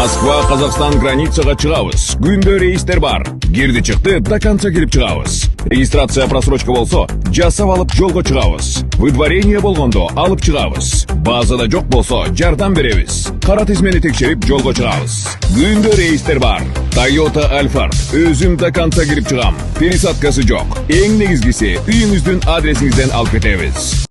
Москва, Қазақстан границаға чыгабыз. Күндө рейстер бар. Кирди чыкты до конца кирип чыгабыз. Регистрация просрочка болсо, жасап алып жолго чыгабыз. Выдворение болгондо алып чыгабыз. Базада жок болсо, жардам беребиз. Кара тизмени текшерип жолго чыгабыз. Күндө рейстер бар. Toyota Alphard өзүм до конца кирип чыгам. Пересадкасы жок. Эң негизгиси үйүңүздүн адресиңизден алып кетебиз.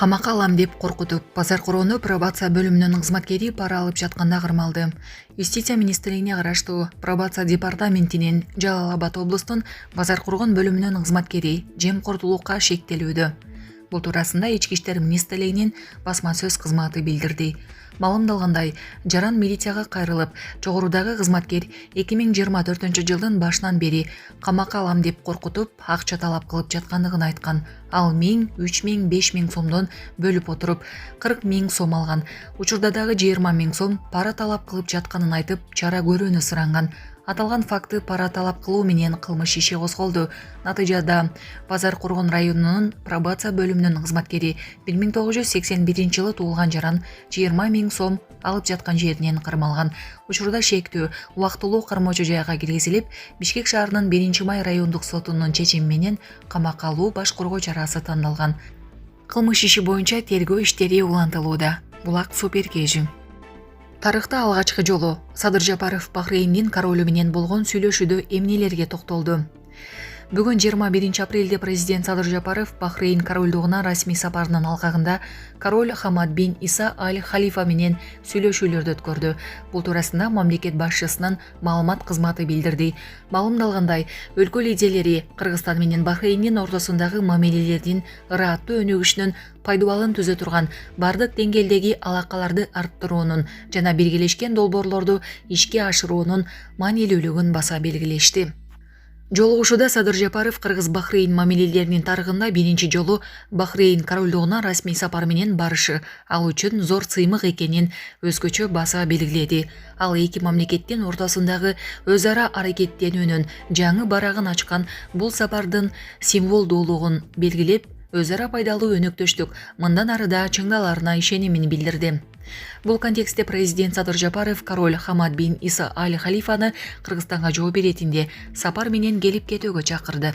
Камакка алам деп коркутуп, базар короону пробация бөлүмүнүн кызматкери пара алып жатканда кырмалды. Юстиция министрлигине караштуу пробация департаментинин Жалал Абад облустун базар коргон бөлүмүнүн кызматкери жемкортулукка шектелүүдө. Бул туурасында Ички иштер министрлигинин басма сөз кызматы билдирди. Маалымдалгандай, жаран милицияга кайрылып, жогорудагы кызматкер 2024 жылдын башынан бери камакка алам деп коркутуп, акча талап кылып жаткандыгын айткан. Ал 1000, 3000, 5000 сомдон бөлүп отуруп 40 000 сом алган. Учурда дагы 20 000 сом пара талап кылып жатканын айтып, чара көрүүнү суранган. Аталган факты пара талап кылуу менен кылмыш иши козголду. Натыйжада Базар Коргон районунун пробация бөлүмүнүн кызматкери 1981 жылы туулган жаран 20 000 сом алып жаткан жеринен кармалган. Учурда шектүү убактылуу кармоочу жайга киргизилип, Бишкек шаарынын 1-май райондук сотунун чечими менен камакка алуу баш коргоо чарасы тандалган. Кылмыш иши боюнча тергөө иштери улантылууда. Булак Суперкежи. Тарыхта алгачкы жолу Садыр Жапаров Бахрейндин королу менен болгон сүйлөшүүдө эмнелерге токтолду. Бүгүн 21 апрелде президент Садыр Жапаров Бахрейн королдугуна расмий сапарынын алкагында король Хамад бин Иса Аль Халифа менен сүйлөшүүлөрдү өткөрдү. Бул туурасында мамлекет башчысынын маалымат кызматы билдирди. Маалымдалгандай, өлкө лидерлери Кыргызстан менен Бахрейндин ортосундагы мамилелердин ырааттуу өнүгүшүнүн пайдубалын түзө турган бардык деңгээлдеги алакаларды арттыруунун жана биргелешкен долбоорлорду ишке ашыруунун маанилүүлүгүн баса белгилешти. Жолугушууда Садыр Жапаров Кыргыз-Бахрейн мамилелеринин тарыхында биринчи жолу Бахрейн королдугуна расмий сапар менен барышы, ал үчүн зор сыймык экенин өзгөчө баса белгиледи. Ал эки мамлекеттин ортосундагы өз ара аракеттенүүнүн жаңы барагын ачкан бул сапардын символдуулугун белгилеп, өз ара пайдалуу өнөктөштүк мындан ары да чыңдаларына ишенимин билдирди. Бул контекстте президент Садыр Жапаров король Хамад бин Иса Аль Халифаны Кыргызстанга жооп беретинде сапар менен келип кетүүгө чакырды.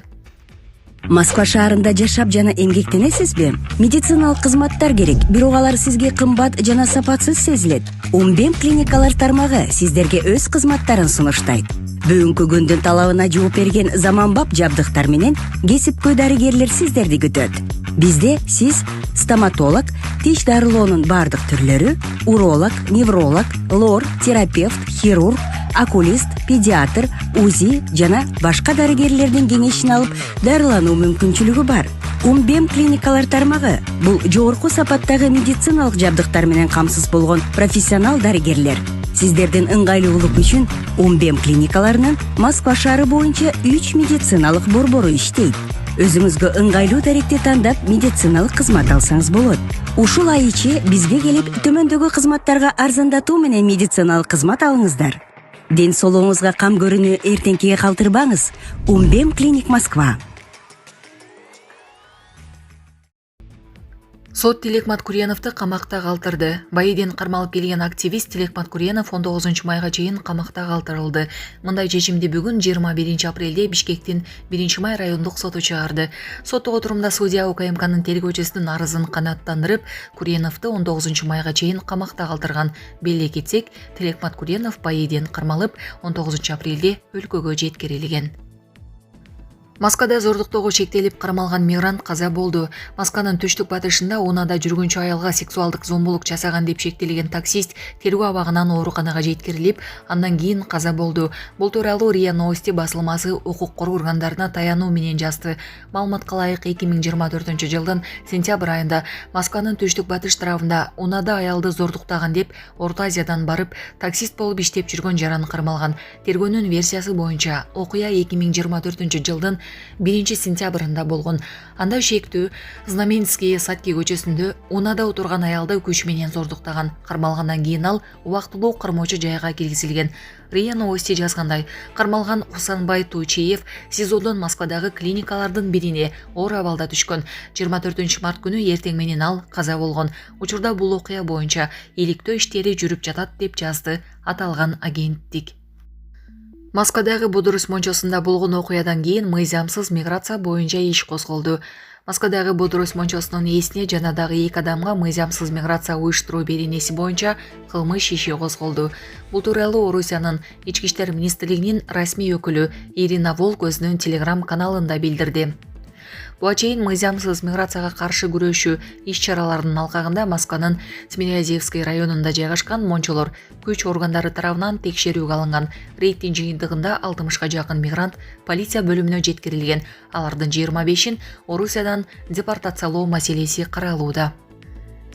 Москва шаарында жашап жана эмгектенесизби? Медициналык кызматтар керек, бирок алар сизге кымбат жана сапатсыз сезилет. Умбем клиникалар тармагы сиздерге өз кызматтарын сунуштайт. Бүгүнкү күндүн талабына жооп берген заманбап жабдыктар менен кесипкөй дарыгерлер сиздерди күтөт. Бизде сиз стоматолог, тиш дарылоонун бардык түрлөрү, уролог, невролог, лор, терапевт, хирург, окулист, педиатр, УЗИ жана башка дарыгерлердин кеңешин алып дарылануу мүмкүнчүлүгү бар. Умбем клиникалар тармагы бул жогорку сапаттагы медициналык жабдыктар менен камсыз болгон профессионал дарыгерлер. Сиздердин ыңгайлуулук үчүн Умбем клиникаларынын Москва шаары боюнча 3 медициналык борбору иштейт. Өзүңүзгө ыңгайлуу даректи тандап медициналык кызмат алсаңыз болот. Ушул ай ичи бизге келип төмөндөгү кызматтарга арзандатуу менен медициналык кызмат алыңыздар. Ден соолугуңузга кам көрүүнү эртеңкиге калтырбаңыз. Умбем клиник Москва. Сот Тилекмат Курьяновду камакта калтырды. Байыден кармалып келген активист Тилекмат Курьянов 19 майга чейин камакта калтырылды. Мындай чечимди бүгүн 21 апрелде Бишкектин 1-май райондук соту чыгарды. Соттук отурумда судья УКМКнын тергөөчүсүнүн арызын канааттандырып, Курьяновду 19 майга чейин камакта калтырган. Беле кетсек, Тилекмат Курьянов Байыден кармалып 19 апрелде өлкөгө жеткирилген. Москвада зордуктоого шектелип кармалган мигрант каза болду. Москванын түштүк батышында унаада жүргүнчү аялга сексуалдык зомбулук жасаган деп шектелген таксист тергөө абагынан ооруканага жеткирилип, андан кийин каза болду. Бул тууралуу РИА Новости басылмасы укук коргоо органдарына таянуу менен жазды. Маалыматка ылайык 2024 жылдын сентябрь айында Москванын түштүк батыш тарабында унаада аялды зордуктаган деп Орто Азиядан барып, таксист болуп иштеп жүргөн жаран кармалган. Тергөөнүн версиясы боюнча окуя 2024 жылдын 1-сентябрында болгон. Анда шектүү Знаменский Сатки көчөсүндө унада отурган аялды күч менен зордуктаган. Кармалгандан кийин ал убактылуу кармоочу жайга киргизилген. РИА Новости жазгандай, кармалган Кусанбай Туучиев СИЗОдон Москвадагы клиникалардын бирине оор абалда түшкөн. 24 март күнү эртең менен ал каза болгон. Учурда бул окуя боюнча иликтөө иштери жүрүп жатат деп жазды аталган агенттик. Москвадагы Бодурус мончосунда болгон окуядан кийин мыйзамсыз миграция боюнча иш козголду. Москвадагы Бодурус мончосунун ээсине жана дагы 2 адамга мыйзамсыз миграция уюштуруу беренеси боюнча кылмыш иши козголду. Бул тууралуу Орусиянын Ички иштер министрлигинин расмий өкүлү Ирина Волк өзүнүн Telegram каналында билдирди. Буга чейин мыйзамсыз миграцияга каршы күрөшүү иш-чараларынын алкагында Москванын Тимирязевский районунда жайгашкан мончолор күч органдары тарабынан текшерүүгө алынган. Рейдтин жыйынтыгында 60га жакын мигрант полиция бөлүмүнө жеткирилген. Алардын 25-ин Орусиядан депортациялоо маселеси каралууда.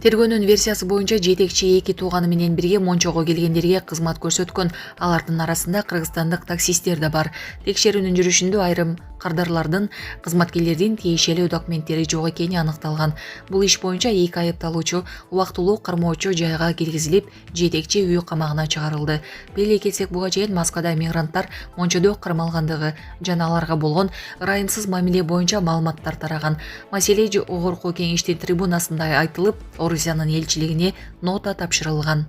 Тергөөнүн версиясы боюнча жетекчи 2 тууганы менен бирге мончого келгендерге кызмат көрсөткөн. Алардын арасында кыргызстандык таксисттер да бар. Текшерүүнүн жүрүшүндө айрым кардарлардын кызматкерлердин тиешелүү документтери жок экени аныкталган. Бул иш боюнча 2 айыпталуучу убактылуу кармоочу жайга киргизилип, жетекчи үй камагына чыгарылды. Беле кетсек, буга чейин Москвада мигранттар мончодо кармалгандыгы жана аларга болгон ырайымсыз мамиле боюнча маалыматтар тараган. Маселе Жогорку кеңештин трибунасында айтылып, Орусиянын элчилигине нота тапшырылган.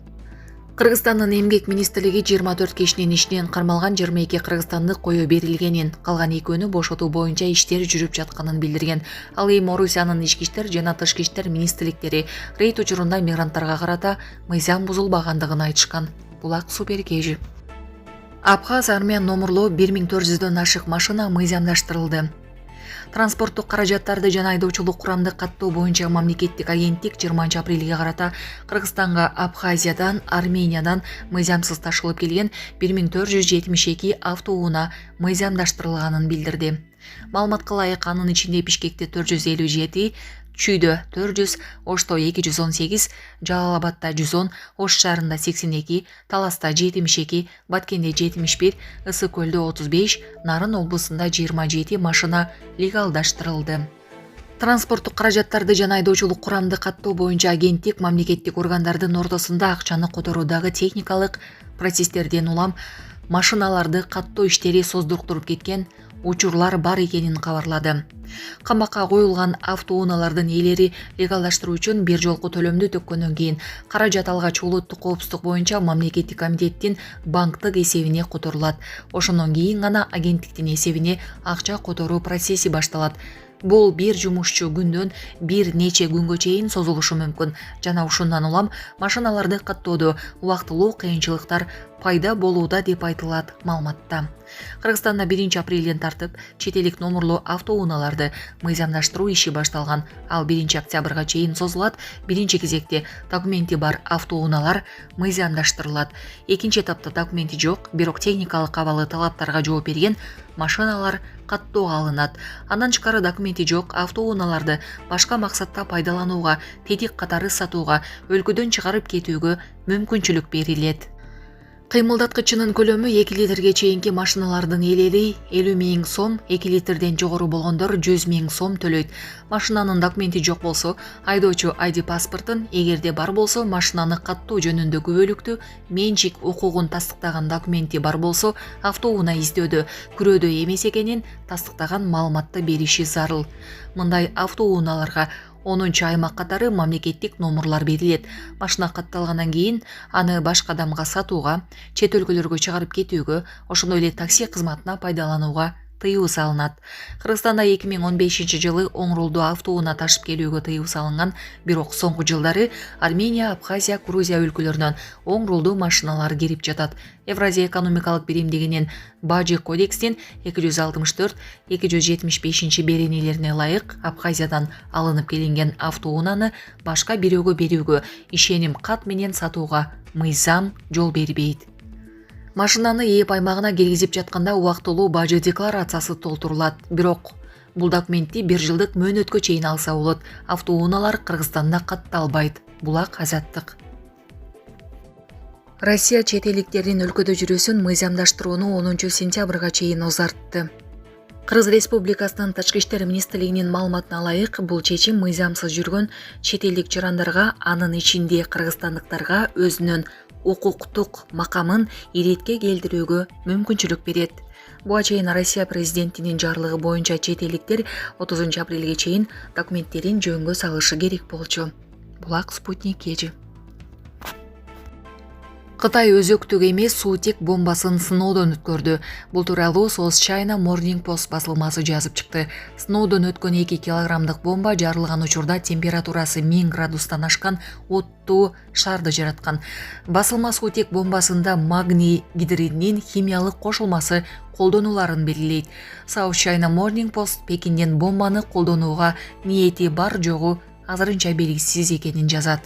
Кыргызстандын эмгек министрлиги 24 кишинин ишинен кармалган 22 кыргызстандык коюу берилгенин, калган экөөнү бошотуу боюнча иштер жүрүп жатканын билдирген. Ал эми Орусиянын ички иштер жана тышкы иштер министрликтери рейд учурунда мигранттарга карата мыйзам бузулбагандыгын айтышкан. Булак Суперкежи. Абхаз армян номурлуу 1400дөн ашык машина мыйзамдаштырылды. Транспорттук каражаттарды жана айдоочулук курамды каттоо боюнча мамлекеттик агенттик 20 апрелге карата Кыргызстанга Абхазиядан, Армениядан мыйзамсыз ташылып келген 1472 автоунаа мыйзамдаштырылганын билдирди. Маалыматка ылайык, анын ичинде Бишкекте 457, Чүйдө 400, Ошто 218, Жалалабадда 110, Ош шаарында 82, Таласта 72, Баткенде 71, Ысык көлдө 35, Нарын облусунда 27 машина легалдаштырылды. Транспорттук каражаттарды жана айдоочулук курамды каттоо боюнча агенттик мамлекеттик органдардын ортосунда акчаны которуудагы техникалык процесстерден улам машиналарды каттоо иштери создуктуруп кеткен учурлар бар экенин кабарлады. Камакка коюлган автоунаалардын ээлери легалдаштыруу үчүн бир жолку төлөмдү төккөндөн кийин каражат алгач улуттук коопсуздук боюнча мамлекеттик комитеттин банктык эсебине которулат. Ошондон кийин гана агенттиктин эсебине акча которуу процесси башталат. Бул бир жумушчу күндөн бир нече күнгө чейин созулушу мүмкүн жана ушундан улам машиналарды каттоодо убактылуу кыйынчылыктар пайда болууда деп айтылат маалыматта. Кыргызстанда 1 апрелден тартып чет элдик номурлуу автоунааларды мыйзамдаштыруу иши башталган. Ал 1 октябрга чейин созулат. Биринчи кезекте документи бар автоунаалар мыйзамдаштырылат. Экинчи этапта документи жок, бирок техникалык абалы талаптарга жооп берген машиналар каттоого алынат. Андан тышкары документи жок автоунааларды башка максатта пайдаланууга, тетик катары сатууга, өлкөдөн чыгарып кетүүгө мүмкүнчүлүк берилет. Кыймылдаткычынын көлөмү 2 литрге чейинки машиналардын ээлери 50 000 сом, 2 литрден жогору болгондор 100 000 сом төлөйт. Машинанын документи жок болсо, айдоочу ID паспортун, эгерде бар болсо, машинаны каттоо жөнүндөгү бөлүктү менчик укугун тастыктаган документи бар болсо, автоунаа издөөдө күрөөдө эмес экенин тастыктаган маалыматты бериши зарыл. Мындай автоунааларга 10-чу аймак катары мамлекеттик номурлар берилет. Машина катталгандан кийин аны башка адамга сатууга, чет өлкөлөргө чыгарып кетүүгө, ошондой эле такси кызматына пайдаланууга тыюу салынат. Кыргызстанда 2015 жылы оң рулдуу автоунаа ташып келүүгө тыюу салынган, бирок соңку жылдары Армения, Абхазия, Грузия өлкөлөрүнөн оң рулдуу машиналар кирип жатат. Евразия экономикалык биримдигинин Бажы кодекстин 264-275 беренелерине ылайык Абхазиядан алынып келинген автоунааны башка бирөөгө берүүгө, ишеним кат менен сатууга мыйзам жол бербейт. Машинаны ээп аймагына киргизип жатканда убактылуу бажы декларациясы толтурулат. Бирок бул документти 1 жылдык мөөнөткө чейин алса болот. Автоунаалар Кыргызстанда катталбайт. Булак Азаттык. Россия чет элдиктердин өлкөдө жүрүүсүн мыйзамдаштырууну 10 сентябрга чейин узартты. Кыргыз Республикасынын Тышкы иштер министрлигинин маалыматына ылайык, бул чечим мыйзамсыз жүргөн чет элдик жарандарга, анын ичинде кыргызстандыктарга өзүнүн укуктук макамын иретке келтирүүгө мүмкүнчүлүк берет. Буга чейин Россия президентинин жарлыгы боюнча чет элдиктер 30 апрелге чейин документтерин жөнгө салышы керек болчу. Булак Спутник кежи. Кытай өзөктүк эмес суутек бомбасын сыноодон өткөрдү. Бул тууралуу South China Morning Post басылмасы жазып чыкты. Сыноодон өткөн 2 килограммдык бомба жарылган учурда температурасы 1000 градустан ашкан оттуу шарды жараткан. Басылма суутек бомбасында магний гидридинин химиялык кошулмасы колдонуларын белгилейт. South China Morning Post Пекинден бомбаны колдонууга ниети бар жогу азырынча белгисиз экенин жазат.